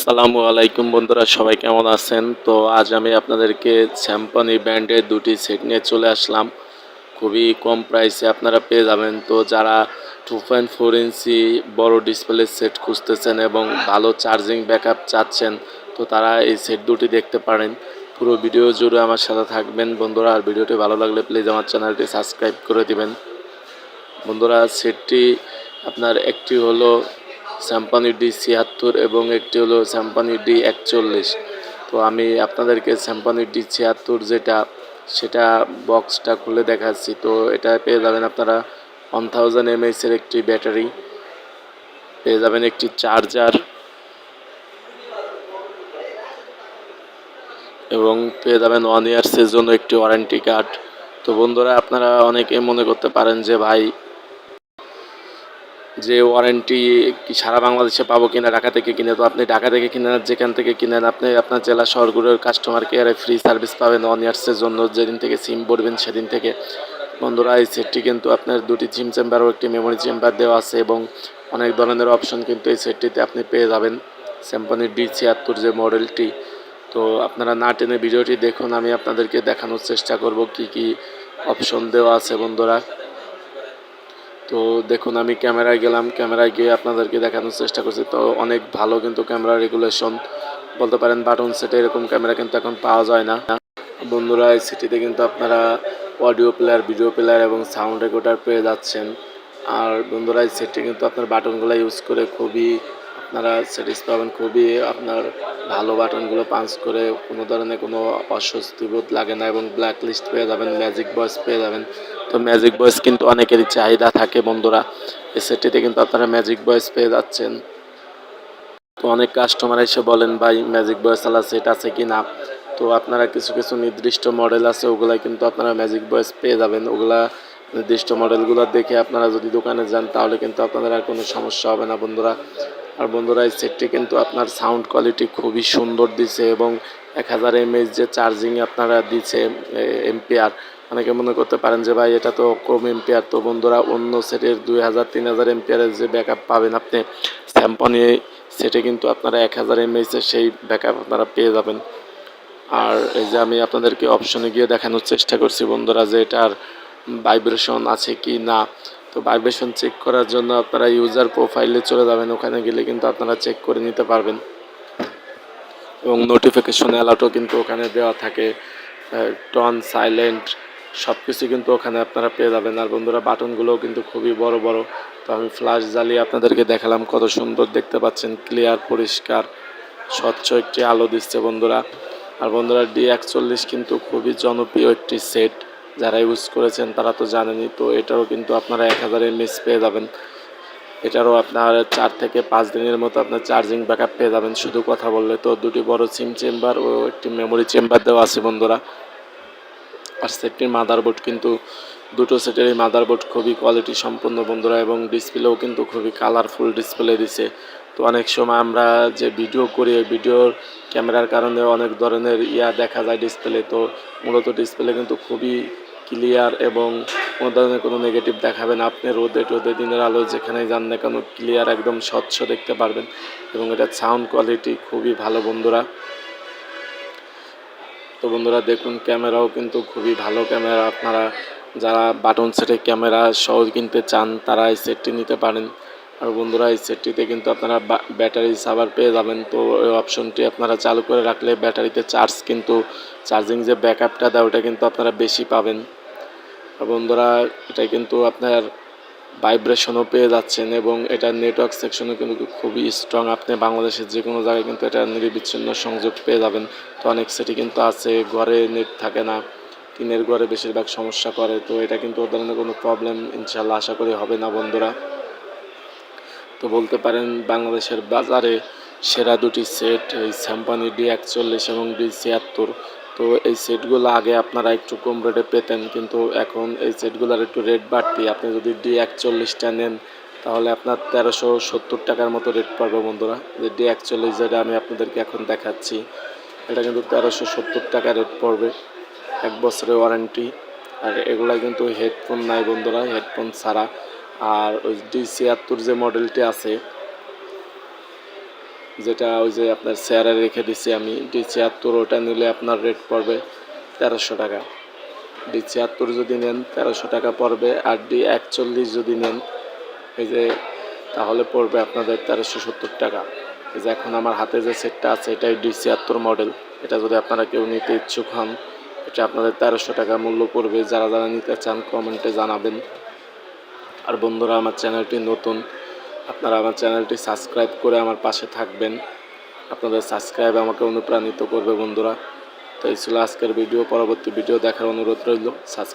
আসসালামু আলাইকুম বন্ধুরা, সবাই কেমন আছেন? তো আজ আমি আপনাদেরকে স্যামসং ব্র্যান্ডের দুটি সেট নিয়ে চলে আসলাম। খুবই কম প্রাইসে আপনারা পেয়ে যাবেন। তো যারা 2.4 ইঞ্চি বড় ডিসপ্লে সেট খুঁজতেছেন এবং ভালো চার্জিং ব্যাকআপ চাচ্ছেন, তো তারা এই সেট দুটি দেখতে পারেন। পুরো ভিডিও জুড়ে আমার সাথে থাকবেন বন্ধুরা। আর ভিডিওটি ভালো লাগলে প্লিজ আমার চ্যানেলটি সাবস্ক্রাইব করে দিবেন। বন্ধুরা, সেটটি আপনার একটি হলো স্যামসং D76 এবং একটি হলো স্যামসং D41। তো আমি আপনাদেরকে স্যামসং D76 সেটা বক্সটা খুলে দেখাচ্ছি। তো এটা পেয়ে যাবেন আপনারা 1000 mAh এর একটি ব্যাটারি, পেয়ে যাবেন একটি চার্জার এবং পেয়ে যাবেন 1 ইয়ার্সের জন্য একটি ওয়ারেন্টি কার্ড। তো বন্ধুরা, আপনারা অনেকে মনে করতে পারেন যে ভাই, যে ওয়ারেন্টি কি সারা বাংলাদেশে পাবো কিনা ঢাকা থেকে কিনে। তো আপনি ঢাকা থেকে কিনেন, যেখান থেকে কিনেন, আপনি আপনার জেলা শহরগুলোর কাস্টমার কেয়ারে ফ্রি সার্ভিস পাবেন 1 ইয়ার্সের জন্য। যেদিন থেকে সিম ভরবেন সেদিন থেকে। বন্ধুরা, এই সেটটি কিন্তু আপনার দুটি সিম চেম্বার ও একটি মেমোরি চেম্বার দেওয়া আছে এবং অনেক ধরনের অপশন কিন্তু এই সেটটিতে আপনি পেয়ে যাবেন স্যামসং D76 যে মডেলটি। তো আপনারা না টেনে ভিডিওটি দেখুন, আমি আপনাদেরকে দেখানোর চেষ্টা করব কি কি অপশন দেওয়া আছে বন্ধুরা। তো দেখুন, আমি ক্যামেরায় গেলাম, ক্যামেরায় গিয়ে আপনাদেরকে দেখানোর চেষ্টা করছি। তো অনেক ভালো কিন্তু ক্যামেরা রেগুলেশন, বলতে পারেন বাটন সেটে এরকম ক্যামেরা কিন্তু এখন পাওয়া যায় না বন্ধুরা। এই সিটিতে কিন্তু আপনারা অডিও প্লেয়ার, ভিডিও প্লেয়ার এবং সাউন্ড রেকর্ডার পেয়ে যাচ্ছেন। আর বন্ধুরা, এই সেটটি কিন্তু আপনার বাটনগুলো ইউজ করে খুবই আপনারা স্যাটিসফাই পাবেন। খুবই আপনার ভালো বাটনগুলো পাঞ্চ করে কোনো ধরনের কোনো অস্বস্তি বোধ লাগে না এবং ব্ল্যাক লিস্ট পেয়ে যাবেন, ম্যাজিক ভয়েস পেয়ে যাবেন। তো ম্যাজিক ভয়েস কিন্তু অনেকেরই চাহিদা থাকে বন্ধুরা। এই সেটটিতে কিন্তু আপনারা ম্যাজিক ভয়েস পেয়ে যাচ্ছেন। তো অনেক কাস্টমার এসে বলেন ভাই, ম্যাজিক ভয়েস আলা সেট আছে কি না। তো আপনারা কিছু কিছু নির্দিষ্ট মডেল আছে, ওগুলা কিন্তু আপনারা ম্যাজিক ভয়েস পেয়ে যাবেন। ওগুলা নির্দিষ্ট মডেলগুলো দেখে আপনারা যদি দোকানে যান তাহলে কিন্তু আপনাদের আর কোনো সমস্যা হবে না বন্ধুরা। আর বন্ধুরা, এই সেটটি কিন্তু আপনার সাউন্ড কোয়ালিটি খুবই সুন্দর দিছে এবং 1000 mAh যে চার্জিং আপনারা দিচ্ছে এম্পিয়ার। অনেকে মনে করতে পারেন যে ভাই, এটা তো কম এম্পিয়ার। তো বন্ধুরা, অন্য সেটের 2000-3000 এম্পিয়ারের যে ব্যাকআপ পাবেন আপনি স্যামসং সেটে কিন্তু আপনারা 1000 mAh এর সেই ব্যাকআপ আপনারা পেয়ে যাবেন। আর এই যে আমি আপনাদেরকে অপশনে গিয়ে দেখানোর চেষ্টা করছি বন্ধুরা যে এটার ভাইব্রেশন আছে কি না। তো ভাইব্রেশন চেক করার জন্য আপনারা ইউজার প্রোফাইলে চলে যাবেন, ওখানে গেলে কিন্তু আপনারা চেক করে নিতে পারবেন এবং নোটিফিকেশন অ্যালার্টও কিন্তু ওখানে দেওয়া থাকে। টন, সাইলেন্ট সব কিছু কিন্তু ওখানে আপনারা পেয়ে যাবেন। আর বন্ধুরা, বাটনগুলোও কিন্তু খুবই বড় বড়। তো আমি ফ্ল্যাশ জ্বালিয়ে আপনাদেরকে দেখালাম, কত সুন্দর দেখতে পাচ্ছেন, ক্লিয়ার, পরিষ্কার, স্বচ্ছ একটি আলো দিচ্ছে বন্ধুরা। আর বন্ধুরা, D41 কিন্তু খুবই জনপ্রিয় একটি সেট, যারা ইউজ করেছেন তারা তো জানেনই। তো এটাও কিন্তু আপনারা 1000 mAh পেয়ে যাবেন। এটারও আপনার 4 থেকে 5 দিনের মতো আপনার চার্জিং ব্যাকআপ পেয়ে যাবেন শুধু কথা বললে। তো দুটি বড় সিম চেম্বার ও একটি মেমোরি চেম্বার দেওয়া আছে বন্ধুরা। আর সেটটির মাদারবোর্ড কিন্তু দুটো সেটেরই মাদারবোর্ড খুবই কোয়ালিটি সম্পন্ন বন্ধুরা এবং ডিসপ্লেও কিন্তু খুবই কালারফুল ডিসপ্লে দিছে। তো অনেক সময় আমরা যে ভিডিও করি, ভিডিওর ক্যামেরার কারণে অনেক ধরনের দেখা যায় ডিসপ্লে। তো মূলত ডিসপ্লে কিন্তু খুবই ক্লিয়ার এবং কোনো ধরনের কোনো নেগেটিভ দেখাবে না। আপনি রোদে টোদে, দিনের আলো যেখানেই যান না কেন, ক্লিয়ার একদম স্বচ্ছ দেখতে পারবেন এবং এটার সাউন্ড কোয়ালিটি খুবই ভালো বন্ধুরা। তো বন্ধুরা, দেখুন ক্যামেরাও কিন্তু খুবই ভালো ক্যামেরা। আপনারা যারা বাটন সেটের ক্যামেরা সহ কিনতে চান তারা এই সেটটি নিতে পারেন। আর বন্ধুরা, এই সেটটিতে কিন্তু আপনারা ব্যাটারি সাভার পেয়ে যাবেন। তো এই অপশনটি আপনারা চালু করে রাখলে ব্যাটারিতে চার্জিং যে ব্যাকআপটা দেয় ওটা কিন্তু আপনারা বেশি পাবেন। আর বন্ধুরা, এটা কিন্তু আপনার ভাইব্রেশনও পেয়ে যাচ্ছেন এবং এটার নেটওয়ার্ক সেকশনও কিন্তু খুবই স্ট্রং। আপনি বাংলাদেশের যে কোনো জায়গায় কিন্তু এটা নিরবিচ্ছিন্ন সংযোগ পেয়ে যাবেন। তো অনেক সেটি কিন্তু আছে ঘরে নেট থাকে না, টিনের ঘরে বেশিরভাগ সমস্যা করে। তো এটা কিন্তু ওর ধরনের কোনো প্রবলেম ইনশাল্লাহ আশা করি হবে না বন্ধুরা। তো বলতে পারেন বাংলাদেশের বাজারে সেরা দুটি সেট এই স্যামসং D41 এবং D76। তো এই সেটগুলো আগে আপনারা একটু কম রেটে পেতেন, কিন্তু এখন এই সেটগুলোর একটু রেট বাড়তি। আপনি যদি D41টা নেন তাহলে আপনার 1370 টাকার মতো রেট পড়বে বন্ধুরা। যে D41 যেটা আমি আপনাদেরকে এখন দেখাচ্ছি, এটা কিন্তু 1370 টাকা রেট পড়বে, 1 বছরের ওয়ারেন্টি। আর এগুলা কিন্তু হেডফোন নাই বন্ধুরা, হেডফোন ছাড়া। আর ওই D76 যে মডেলটি আছে যেটা ওই যে আপনার চেয়ারে রেখে দিছি আমি D76, ওটা নিলে আপনার রেট পড়বে 1300 টাকা। D76 যদি নেন 1300 টাকা পড়বে, আর D41 যদি নেন এই যে তাহলে পড়বে আপনাদের 1370 টাকা। এই যে এখন আমার হাতে যে সেটটা আছে এটাই D76 মডেল। এটা যদি আপনারা কেউ নিতে ইচ্ছুক হন, এটা আপনাদের 1300 টাকা মূল্য পড়বে। যারা যারা নিতে চান কমেন্টে জানাবেন। আর বন্ধুরা, আমার চ্যানেলটি নতুন, আপনারা আমার চ্যানেলটি সাবস্ক্রাইব করে আমার পাশে থাকবেন। আপনাদের সাবস্ক্রাইব আমাকে অনুপ্রাণিত করবে বন্ধুরা। তো এই ছিল আজকের ভিডিও। পরবর্তী ভিডিও দেখার অনুরোধ রইল।